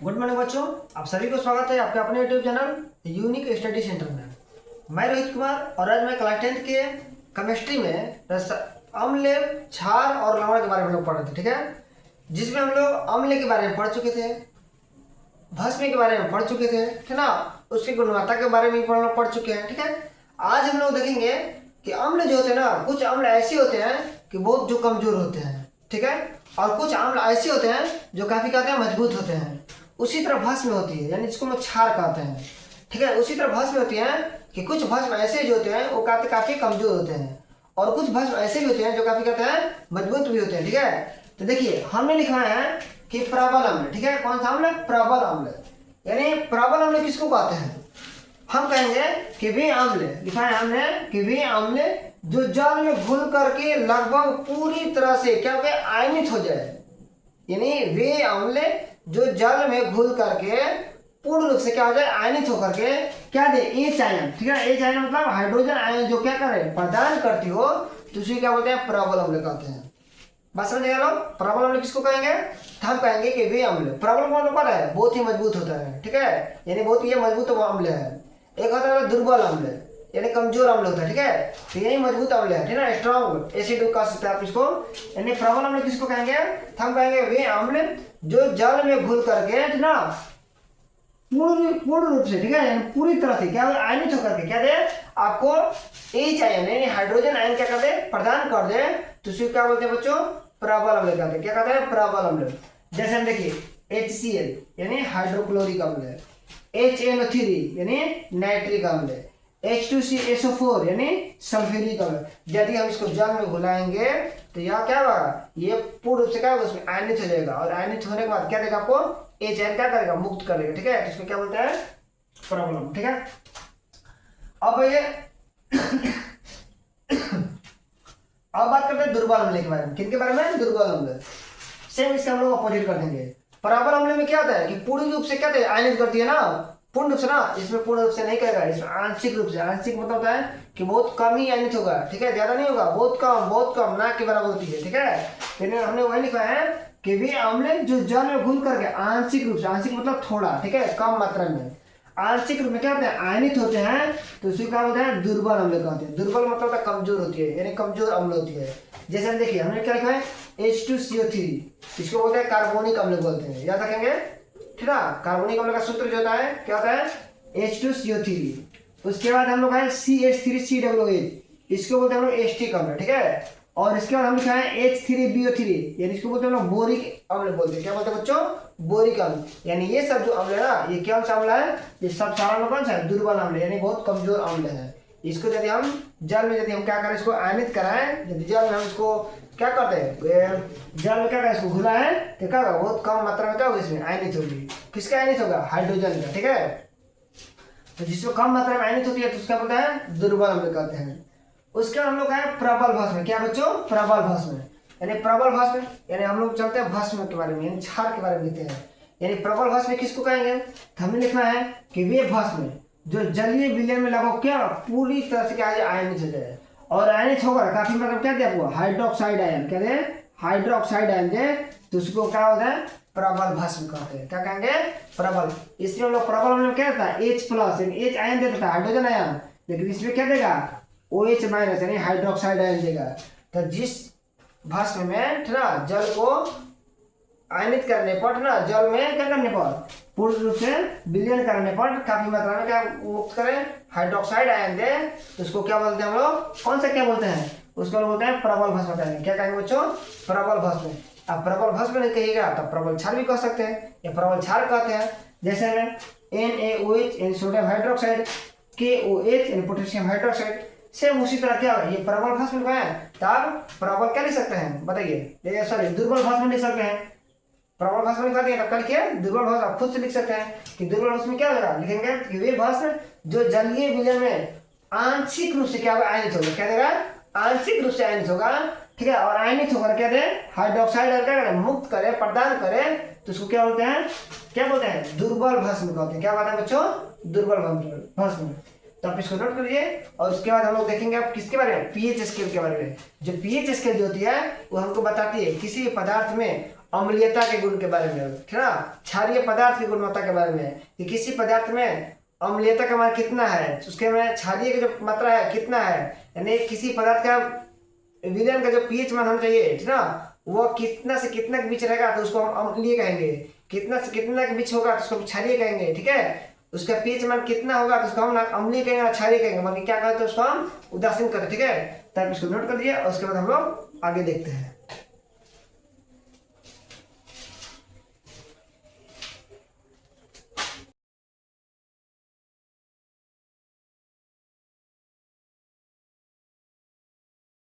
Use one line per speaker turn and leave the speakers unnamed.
Good morning बच्चों, आप सभी को स्वागत है आपके अपने YouTube channel unique study centre में। मैं रोहित कुमार और आज मैं क्लास 10th के केमिस्ट्री में अम्ल, क्षार और लवण के बारे में लोग पढ़ रहे थे। ठीक है, जिसमें हम लोग अम्ल के बारे में पढ़ चुके थे, भस्म के बारे में पढ़ चुके थे, ठीक ना, उसकी गुणवत्ता के बारे में पढ़ चुके हैं। ठीक है, आज हम लोग देखेंगे कि अम्ल जो होते हैं ना, कुछ अम्ल ऐसे होते हैं कि बहुत जो कमजोर होते हैं, ठीक है, और कुछ अम्ल ऐसे होते हैं जो काफी कहते हैं मजबूत होते हैं। उसी तरह भस्म होती है, यानी जिसको हम क्षार कहते हैं। ठीक है, उसी तरह भस्म होती है कि कुछ भस्म ऐसे जो होते हैं वो काफी कमजोर होते हैं, और कुछ भस्म ऐसे भी होते हैं जो काफी कहते हैं मजबूत भी होते हैं। ठीक है, तो देखिए हमने लिखा है कि प्रबल अम्ल, ठीक है, कौन सा अम्ल? प्रबल अम्ल। यानी प्रबल अम्ल किसको कहते हैं? हम कहेंगे कि वे अम्ल, लिखा है हमने कि वे अम्ल जो जल में घुल करके लगभग पूरी तरह से क्या हो गया, आयनित हो जाए। यानी वे अम्ल जो जल में घुल करके पूर्ण रूप से क्या हो जाए, आयनित होकर के क्या दे, एच आयन। ठीक है, एच आयन मतलब हाइड्रोजन आयन जो क्या करे, प्रदान करती हो, तो उसे क्या बोलते हैं? प्रबल अम्ल कहते हैं। बस समझ गए लोग? प्रबल अम्ल किसको कहेंगे? तो हम कहेंगे कि वे अम्ल, प्रबल मतलब क्या है, बहुत ही मजबूत होता है। ठीक है, यानी बहुत ही मजबूत अम्ल है। एक होता है दुर्बल अम्ल, यानी कमजोर अम्ल होता है। ठीक है, तो यही मजबूत अम्ल है, ठीक है, स्ट्रॉन्ग एसिड कह सकते हैं आप इसको। यानी प्रबल अम्ल किसको कहेंगे? तो हम कहेंगे वे अम्ल जो जल में घुल करके, ठीक ना, पूर्ण रूप से, ठीक है, यानी पूरी तरह से क्या आयनित होकर के क्या दे आपको, एच आयन यानी हाइड्रोजन आयन क्या कर दे, प्रदान कर दे, तो उसे क्या बोलते हैं बच्चों? प्रबल अम्ल कहते हैं। क्या कहते हैं? प्रबल अम्ल। जैसे हम देखिए HCl यानी हाइड्रोक्लोरिक अम्ल, HNO3 यानी नाइट्रिक अम्ल, H2CSO4 यानी सल्फ्यूरिक अम्ल। यदि हम इसको जल में घुलाएंगे तो यह क्या होगा, ये पूर्ण रूप से क्या होगा, उसमें आयनित हो जाएगा, और आयनित होने के बाद क्या देगा आपको, एच आयन क्या करेगा, मुक्त कर देगा। ठीक है, तो इसको क्या बोलते हैं? प्रबल अम्ल। ठीक है, अब ये अब बात करते हैं दुर्बल अम्ल के बारे में। किनके बारे में? दुर्बल अम्ल। सेम इसका हम लोग अपोजिट कर देंगे। प्रबल अम्ल में क्या होता है कि पूर्ण रूप से क्या होता है, आयनित करती है ना, पूर्ण रूप से ना, इसमें पूर्ण रूप से नहीं करेगा, इसमें आंशिक रूप से। आंशिक मतलब होता है कि बहुत कम ही आयनित होगा। ठीक है, ज्यादा नहीं होगा, बहुत कम, ना के बराबर होती है। ठीक है, लेकिन हमने वही लिखा है कि वे अम्ल जो जल में घुल करके आंशिक रूप से, आंशिक मतलब थोड़ा, ठीक है, कम मात्रा में, आंशिक रूप में क्या होते हैं, आयनित होते हैं, तो उसी क्या बोलते हैं? दुर्बल अम्ल कहते हैं। दुर्बल मतलब होता है कमजोर होती है, यानी कमजोर अम्ल होती है। जैसे हम देखिए हमने क्या लिखा है, H2CO3, इसको बोलते हैं कार्बोनिक अम्ल बोलते हैं, याद रखेंगे। ठीक है, कार्बोनिक अम्ल का सूत्र जो होता है क्या होता है, H2CO3। उसके बाद हम लोग है CH3COOH, इसको बोलते हैं हम लोग एस्टिक अम्ल। ठीक है, और इसके बाद हम लिखा है H3BO3, यानी इसको बोलते हैं हम लोग बोरिक अम्ल बोलते हैं। क्या बोलते हैं बच्चों? बोरिक अम्ल। यानी ये सब जो अम्ल है ना, ये क्या सा अम्ल है, ये सब सारा अम्ल कौन सा है? दुर्बल अम्ल, यानी बहुत कमजोर अम्ल है। इसको यदि हम जल में, यदि हम क्या करें, इसको आयनित कराएं, यदि जल में हम इसको क्या करते हैं, जल में क्या करें, इसको घुलाएं, तो क्या होगा, बहुत कम मात्रा में क्या होगा, इसमें आयनित होगी। किसका आयनित होगा? हाइड्रोजन का। ठीक है, तो जिसमें कम मात्रा में आयनित होती है तो उसका बोलते हैं दुर्बल अम्ल कहते हैं। उसके हम लोग है प्रबल भस्म। क्या बच्चों? प्रबल भस्म। यानी प्रबल भस्म, यानी हम लोग चलते हैं भस्म के बारे में, यानी क्षार के बारे में लिखते हैं। यानी प्रबल भस्म किसको कहेंगे? तो हमने लिखना है कि वे भस्म जो जलीय विलयन में लगभग क्या पूरी तरह से क्या है, आयनित हो जाए, और आयनित होकर काफी मतलब क्या दे आपको, हाइड्रोक्साइड आयन, क्या दे, हाइड्रोक्साइड आयन दे, तो उसको क्या होता है? प्रबल भस्म कहते हैं। क्या कहेंगे? प्रबल। इसमें हम लोग प्रबल में क्या देता है, H+, यानी H आयन दे देता है, हाइड्रोजन आयन, लेकिन इसमें क्या देगा, OH- यानी हाइड्रोक्साइड आयन देगा। तो जिस भस्म में ना जल को आयनित करने पर ना, जल में क्या करने पर, पूर्ण रूप से विलयन करने पर काफी मात्रा में क्या मुक्त करें, हाइड्रोक्साइड आयन दे, तो उसको क्या बोलते हैं हम लोग, कौन सा क्या बोलते हैं, उसको बोलते हैं प्रबल भस्म कहेंगे। क्या कहेंगे बच्चों? प्रबल भस्म। अब प्रबल भस्म नहीं कहिएगा तो प्रबल क्षार भी कह सकते हैं, या प्रबल क्षार कहते हैं। जैसे NaOH यानी सोडियम हाइड्रोक्साइड, KOH यानी पोटेशियम हाइड्रोक्साइड। सेम उसी तरह क्या है, ये प्रबल भस्म है, तब प्रबल क्या लिख सकते हैं बताइए, सॉरी दुर्बल भस्म लिख सकते हैं। प्रबल भस्म लिखा दिया, कल के दुर्बल भस्म आप खुद से लिख सकते हैं कि दुर्बल भस्म में क्या होगा, लिखेंगे कि वे भस्म जो जलीय विलयन में आंशिक रूप से क्या होगा, आयनित होगा। क्या देगा? आंशिक रूप से आयनित होगा। ठीक है, और आयनित होकर क्या दे, हाइड्रोक्साइड क्या करे, मुक्त करे, प्रदान करे, तो उसको क्या बोलते हैं, क्या बोलते हैं? दुर्बल भस्म कहते हैं। क्या बात है बच्चों? दुर्बल भस्म। तो आप इसको नोट करिए, और उसके बाद हम लोग देखेंगे आप किसके बारे में, पीएच स्केल के बारे में। जो पीएच स्केल जो होती है वो हमको बताती है किसी पदार्थ में अम्लीयता के गुण के बारे में, ठीक है ना। क्षारीय पदार्थ की गुणवत्ता के बारे में कि किसी पदार्थ में अम्लीयता का मान कितना है, उसके में क्षारीय की जो मात्रा है कितना है, यानी किसी पदार्थ का विलयन का जो पीएच मान होना चाहिए, ठीक ना, वो कितना से कितना के बीच रहेगा तो उसको हम अम्लीय कहेंगे। कितना से कितना के बीच होगा तो उसको क्षारीय कहेंगे, ठीक है। उसका पीएच मान कितना होगा तो उसको हम अम्लीय कहेंगे, क्षारीय कहेंगे, बाकी क्या कहते हैं उसको हम उदासीन करें, ठीक है। तब इसको नोट कर दिया और उसके बाद हम लोग आगे देखते हैं।